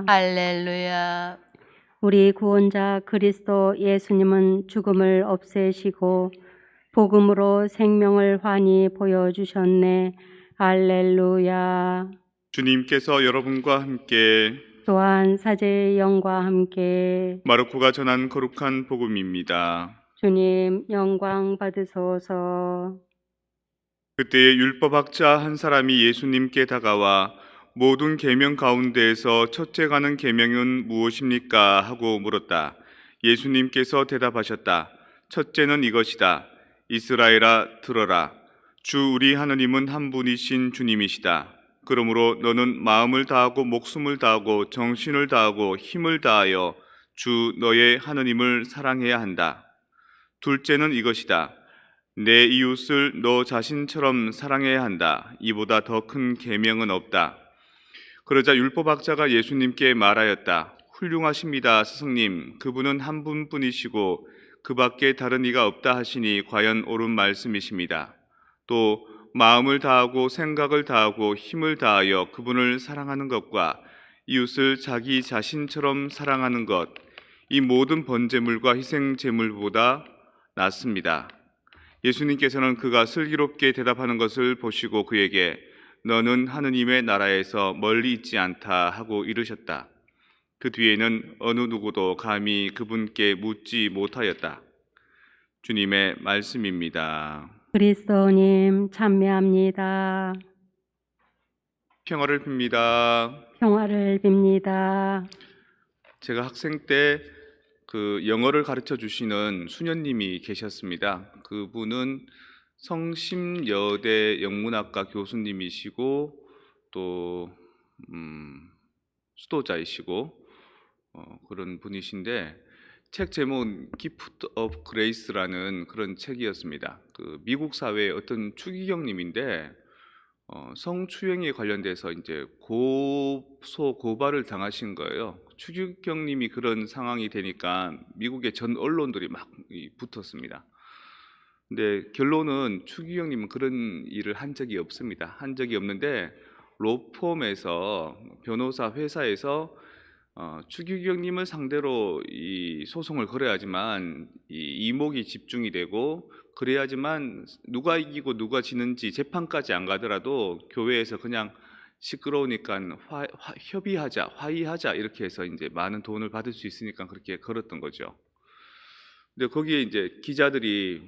할렐루야. 우리 구원자 그리스도 예수님은 죽음을 없애시고 복음으로 생명을 환히 보여주셨네. 할렐루야. 주님께서 여러분과 함께 또한 사제의 영과 함께 마르코가 전한 거룩한 복음입니다. 주님 영광 받으소서. 그때에 율법학자 한 사람이 예수님께 다가와 모든 계명 가운데에서 첫째 가는 계명은 무엇입니까? 하고 물었다. 예수님께서 대답하셨다. 첫째는 이것이다. 이스라엘아 들어라. 주 우리 하느님은 한 분이신 주님이시다. 그러므로 너는 마음을 다하고 목숨을 다하고 정신을 다하고 힘을 다하여 주 너의 하느님을 사랑해야 한다. 둘째는 이것이다. 내 이웃을 너 자신처럼 사랑해야 한다. 이보다 더 큰 계명은 없다. 그러자 율법학자가 예수님께 말하였다. 훌륭하십니다, 스승님. 그분은 한 분뿐이시고 그 밖에 다른 이가 없다 하시니 과연 옳은 말씀이십니다. 또 마음을 다하고 생각을 다하고 힘을 다하여 그분을 사랑하는 것과 이웃을 자기 자신처럼 사랑하는 것, 이 모든 번제물과 희생제물보다 낫습니다. 예수님께서는 그가 슬기롭게 대답하는 것을 보시고 그에게 너는 하느님의 나라에서 멀리 있지 않다 하고 이르셨다. 그 뒤에는 어느 누구도 감히 그분께 묻지 못하였다. 주님의 말씀입니다. 그리스도님 참배합니다. 평화를 빕니다. 평화를 빕니다. 제가 학생 때 그 영어를 가르쳐 주시는 수녀님이 계셨습니다. 그분은 성심여대 영문학과 교수님이시고 또 수도자이시고 그런 분이신데 책 제목은 Gift of Grace라는 그런 책이었습니다. 그 미국 사회의 어떤 추기경님인데 성추행에 관련돼서 이제 고소 고발을 당하신 거예요. 추기경님이 그런 상황이 되니까 미국의 전 언론들이 막 붙었습니다. 근데 결론은 추기경님은 그런 일을 한 적이 없습니다. 한 적이 없는데 로펌에서 변호사 회사에서 추기경님을 상대로 이 소송을 걸어야지만 이 이목이 집중이 되고 그래야지만 누가 이기고 누가 지는지 재판까지 안 가더라도 교회에서 그냥 시끄러우니까 협의하자, 화의하자 이렇게 해서 이제 많은 돈을 받을 수 있으니까 그렇게 걸었던 거죠. 근데 거기에 이제 기자들이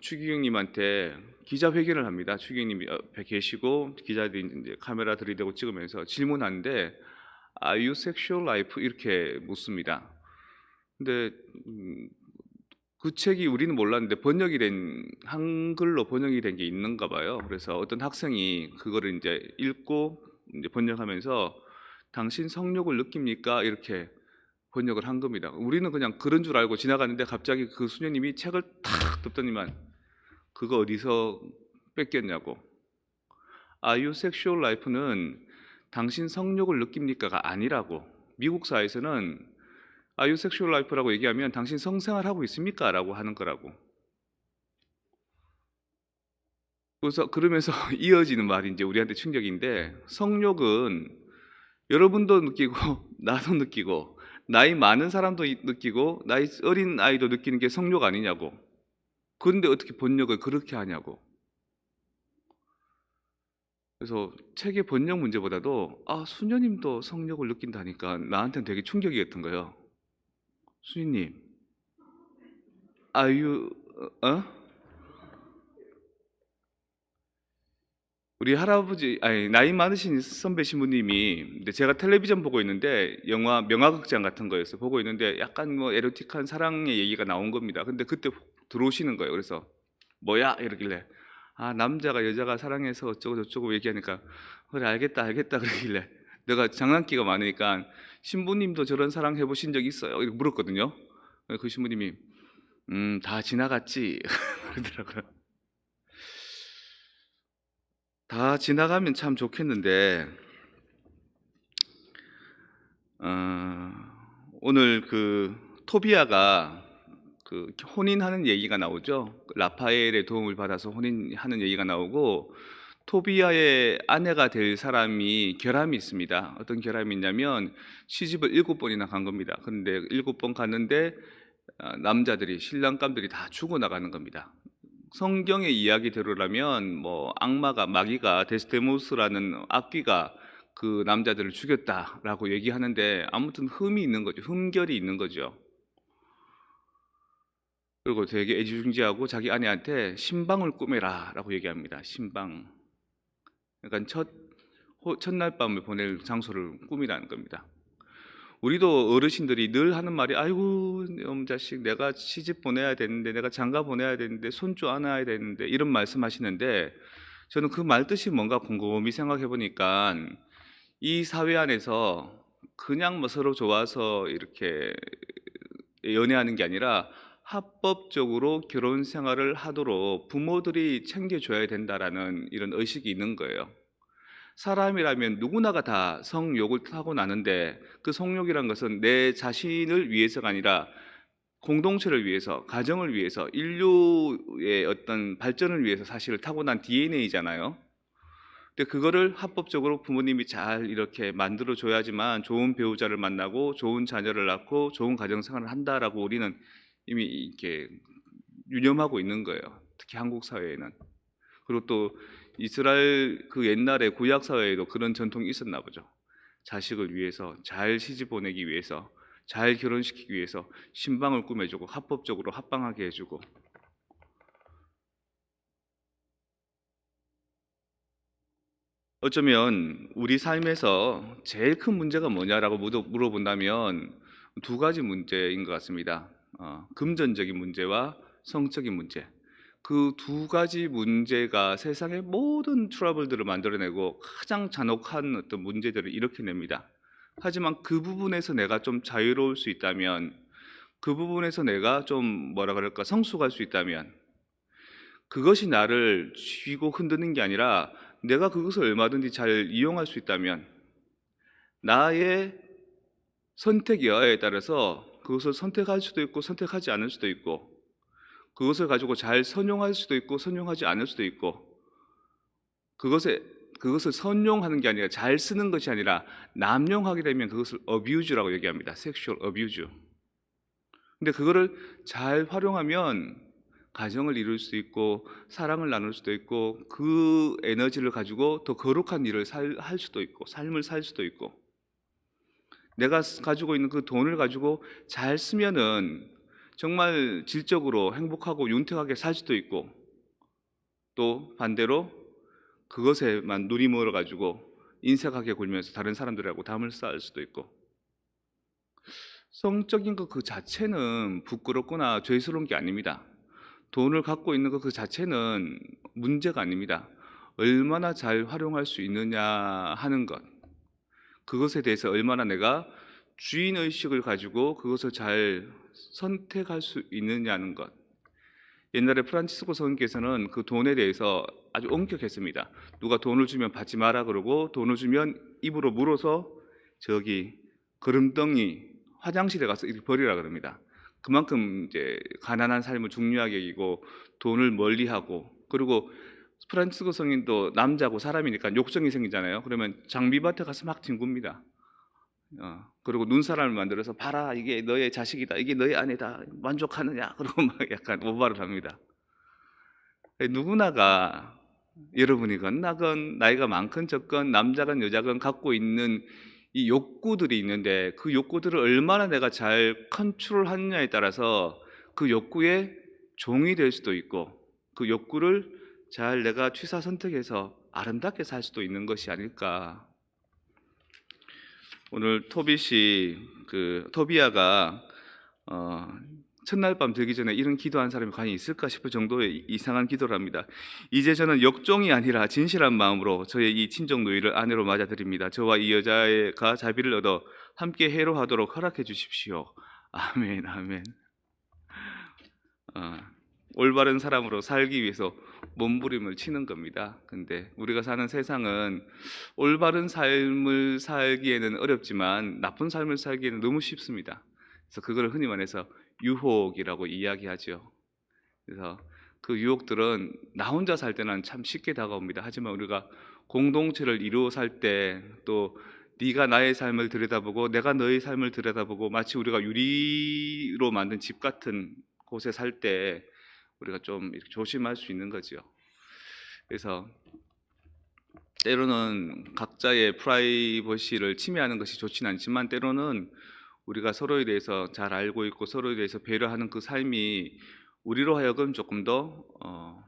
추기경님한테 기자회견을 합니다. 추기경님이 옆에 계시고 기자들이 이제 카메라 들이대고 찍으면서 질문하는데 Are you sexual life? 이렇게 묻습니다. 근데 그 책이 우리는 몰랐는데 번역이 된 한글로 번역이 된 게 있는가 봐요. 그래서 어떤 학생이 그거를 이제 읽고 이제 번역하면서 당신 성욕을 느낍니까? 이렇게 번역을 한 겁니다. 우리는 그냥 그런 줄 알고 지나갔는데 갑자기 그 수녀님이 책을 탁 덮더니만 그거 어디서 뺏겼냐고. Are you sexual life는 당신 성욕을 느낍니까가 아니라고. 미국 사회에서는 Are you sexual life라고 얘기하면 당신 성생활 하고 있습니까? 라고 하는 거라고. 그래서 그러면서 이어지는 말이 이제 우리한테 충격인데 성욕은 여러분도 느끼고 나도 느끼고 나이 많은 사람도 느끼고 나이 어린 아이도 느끼는 게 성욕 아니냐고. 그런데 어떻게 번역을 그렇게 하냐고. 그래서 책의 번역 문제보다도 수녀님도 성욕을 느낀다니까 나한테는 되게 충격이었던 거예요. 수녀님, 우리 할아버지, 나이 많으신 선배 신부님이, 근데 제가 텔레비전 보고 있는데 영화 명화극장 같은 거였어요. 보고 있는데 약간 뭐 에로틱한 사랑의 얘기가 나온 겁니다. 근데 그때 들어오시는 거예요. 그래서 뭐야 이러길래 남자가 여자가 사랑해서 어쩌고 저쩌고 얘기하니까 그래 알겠다 그러길래 내가 장난기가 많으니까 신부님도 저런 사랑 해보신 적 있어요? 이렇게 물었거든요. 그 신부님이 다 지나갔지 그러더라고요. 다 지나가면 참 좋겠는데 오늘 그 토비아가 그 혼인하는 얘기가 나오죠. 라파엘의 도움을 받아서 혼인하는 얘기가 나오고 토비아의 아내가 될 사람이 결함이 있습니다. 어떤 결함이 있냐면 시집을 7번이나 간 겁니다. 그런데 7번 갔는데 남자들이 신랑감들이 다 죽어나가는 겁니다. 성경의 이야기대로라면 뭐 악마가 마귀가 데스데모스라는 악귀가 그 남자들을 죽였다라고 얘기하는데 아무튼 흠이 있는 거죠. 흠결이 있는 거죠. 그리고 되게 애지중지하고 자기 아내한테 신방을 꾸며라라고 얘기합니다. 신방. 그러니까 첫날 밤을 보낼 장소를 꾸미라는 겁니다. 우리도 어르신들이 늘 하는 말이 아이고 놈 자식 내가 시집 보내야 되는데 내가 장가 보내야 되는데 손주 안아야 되는데 이런 말씀하시는데 저는 그 말 뜻이 뭔가 곰곰이 생각해 보니까 이 사회 안에서 그냥 뭐 서로 좋아서 이렇게 연애하는 게 아니라 합법적으로 결혼 생활을 하도록 부모들이 챙겨줘야 된다라는 이런 의식이 있는 거예요. 사람이라면 누구나가 다 성욕을 타고나는데 그 성욕이란 것은 내 자신을 위해서가 아니라 공동체를 위해서, 가정을 위해서, 인류의 어떤 발전을 위해서 사실 타고난 DNA잖아요. 근데 그거를 합법적으로 부모님이 잘 이렇게 만들어 줘야지만 좋은 배우자를 만나고 좋은 자녀를 낳고 좋은 가정 생활을 한다라고 우리는 이미 이렇게 유념하고 있는 거예요. 특히 한국 사회에는. 그리고 또 이스라엘 그 옛날에 구약 사회에도 그런 전통이 있었나 보죠. 자식을 위해서 잘 시집 보내기 위해서 잘 결혼시키기 위해서 신방을 꾸며주고 합법적으로 합방하게 해주고. 어쩌면 우리 삶에서 제일 큰 문제가 뭐냐라고 물어본다면 두 가지 문제인 것 같습니다. 금전적인 문제와 성적인 문제. 그 두 가지 문제가 세상의 모든 트러블들을 만들어내고 가장 잔혹한 어떤 문제들을 일으켜냅니다. 하지만 그 부분에서 내가 좀 자유로울 수 있다면, 그 부분에서 내가 좀 뭐라 그럴까 성숙할 수 있다면, 그것이 나를 쥐고 흔드는 게 아니라 내가 그것을 얼마든지 잘 이용할 수 있다면 나의 선택 여하에 따라서 그것을 선택할 수도 있고 선택하지 않을 수도 있고 그것을 가지고 잘 선용할 수도 있고 선용하지 않을 수도 있고 그것을 선용하는 게 아니라 잘 쓰는 것이 아니라 남용하게 되면 그것을 abuse라고 얘기합니다. sexual abuse. 근데 그거를 잘 활용하면 가정을 이룰 수도 있고 사랑을 나눌 수도 있고 그 에너지를 가지고 더 거룩한 일을 할 수도 있고 삶을 살 수도 있고 내가 가지고 있는 그 돈을 가지고 잘 쓰면은 정말 질적으로 행복하고 윤택하게 살 수도 있고 또 반대로 그것에만 눈이 멀어 가지고 인색하게 굴면서 다른 사람들하고 담을 쌓을 수도 있고 성적인 것 그 자체는 부끄럽거나 죄스러운 게 아닙니다. 돈을 갖고 있는 것 그 자체는 문제가 아닙니다. 얼마나 잘 활용할 수 있느냐 하는 것, 그것에 대해서 얼마나 내가 주인의식을 가지고 그것을 잘 선택할 수 있느냐는 것. 옛날에 프란치스코 성인께서는 그 돈에 대해서 아주 엄격했습니다. 누가 돈을 주면 받지 마라 그러고 돈을 주면 입으로 물어서 저기 거름덩이 화장실에 가서 이렇게 버리라 그럽니다. 그만큼 이제 가난한 삶을 중요하게 여기고 돈을 멀리하고 그리고 프란치스코 성인도 남자고 사람이니까 욕정이 생기잖아요. 그러면 장비밭에 가서 막 뒹굽니다. 그리고 눈사람을 만들어서 봐라 이게 너의 자식이다 이게 너의 아내다 만족하느냐 그러고 막 약간 오바를 합니다. 누구나가 여러분이건 나건 나이가 많건 적건 남자건 여자건 갖고 있는 이 욕구들이 있는데 그 욕구들을 얼마나 내가 잘 컨트롤하느냐에 따라서 그 욕구의 종이 될 수도 있고 그 욕구를 잘 내가 취사 선택해서 아름답게 살 수도 있는 것이 아닐까. 오늘 토비아가 첫날 밤 되기 전에 이런 기도한 사람이 과연 있을까 싶을 정도의 이상한 기도를 합니다. 이제 저는 역종이 아니라 진실한 마음으로 저의 이 친정 노이를 아내로 맞아드립니다. 저와 이 여자가 자비를 얻어 함께 해로하도록 허락해 주십시오. 아멘, 아멘. 올바른 사람으로 살기 위해서 몸부림을 치는 겁니다. 근데 우리가 사는 세상은 올바른 삶을 살기에는 어렵지만 나쁜 삶을 살기에는 너무 쉽습니다. 그래서 그걸 흔히 말해서 유혹이라고 이야기하죠. 그래서 그 유혹들은 나 혼자 살 때는 참 쉽게 다가옵니다. 하지만 우리가 공동체를 이루어 살 때, 또 네가 나의 삶을 들여다보고 내가 너의 삶을 들여다보고, 마치 우리가 유리로 만든 집 같은 곳에 살 때 우리가 좀 이렇게 조심할 수 있는 거죠. 그래서 때로는 각자의 프라이버시를 침해하는 것이 좋지는 않지만, 때로는 우리가 서로에 대해서 잘 알고 있고 서로에 대해서 배려하는 그 삶이 우리로 하여금 조금 더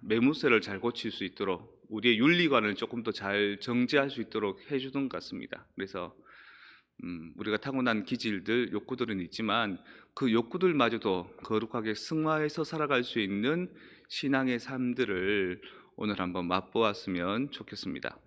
매무새를 잘 고칠 수 있도록, 우리의 윤리관을 조금 더 잘 정지할 수 있도록 해주는 것 같습니다. 그래서 우리가 타고난 기질들, 욕구들은 있지만 그 욕구들마저도 거룩하게 승화해서 살아갈 수 있는 신앙의 삶들을 오늘 한번 맛보았으면 좋겠습니다.